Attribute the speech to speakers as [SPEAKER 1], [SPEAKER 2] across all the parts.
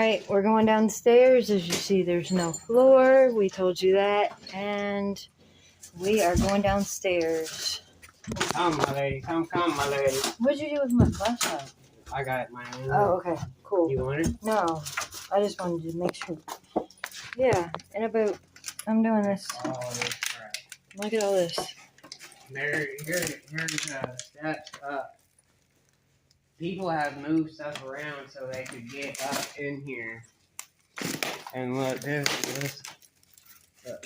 [SPEAKER 1] Alright, we're going downstairs. As you see, there's no floor. We told you that. And we are going downstairs.
[SPEAKER 2] Come, my lady. Come, my lady.
[SPEAKER 1] What'd you do with my flashlight?
[SPEAKER 2] I got mine.
[SPEAKER 1] Oh, okay. Cool.
[SPEAKER 2] You want it?
[SPEAKER 1] No. I just wanted to make sure. Yeah, in about... I'm doing this.
[SPEAKER 2] Oh, this crap.
[SPEAKER 1] Look at all this.
[SPEAKER 2] Here's that, people have moved stuff around so they could get up in here. And look, this. Look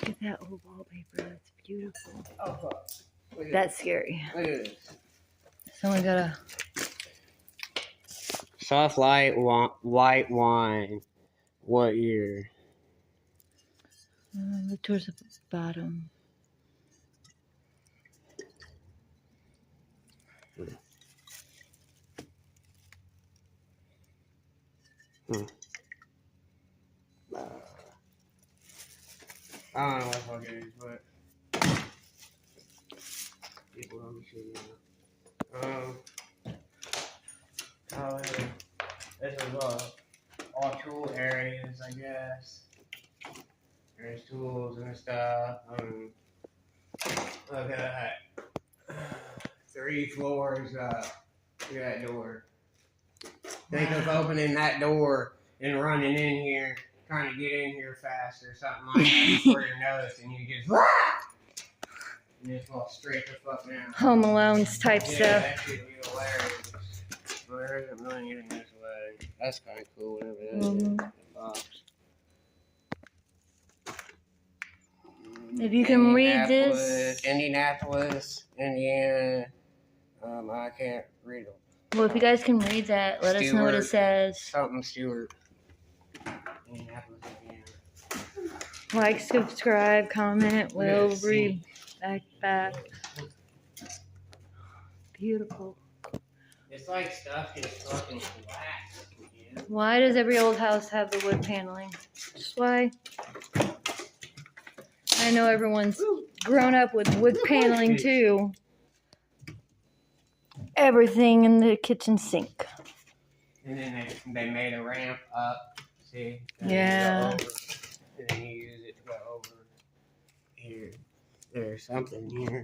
[SPEAKER 1] at that old wallpaper. That's beautiful.
[SPEAKER 2] Oh, fuck.
[SPEAKER 1] That's scary.
[SPEAKER 2] Look at this.
[SPEAKER 1] Someone got a...
[SPEAKER 2] Soft light white wine. What year?
[SPEAKER 1] Look towards the bottom.
[SPEAKER 2] I don't know what fuck it is, but people let me see now. This is all tool areas, I guess. There's tools and stuff. Look at that. 3 floors up to that door. Think of opening that door and running in here, trying to get in here fast or something like that before your nose, and you just fall straight the fuck down.
[SPEAKER 1] Home Alone's type
[SPEAKER 2] Yeah,
[SPEAKER 1] stuff.
[SPEAKER 2] that shit would be hilarious. Well, there isn't really getting this way. That's kind of cool, whatever that is. The box.
[SPEAKER 1] If you can read this.
[SPEAKER 2] Indianapolis, Indiana. I can't read them.
[SPEAKER 1] Well, if you guys can read that, let us know what it says.
[SPEAKER 2] Something Stewart. Indianapolis, Indiana.
[SPEAKER 1] Like, subscribe, comment. We'll read back. Beautiful.
[SPEAKER 2] It's like stuff just fucking collapsed.
[SPEAKER 1] Why does every old house have the wood paneling? Just why? I know everyone's grown up with wood paneling too. Everything in the kitchen sink.
[SPEAKER 2] And then they made a ramp up. See?
[SPEAKER 1] Yeah.
[SPEAKER 2] And then you use it to go over here. There's something here.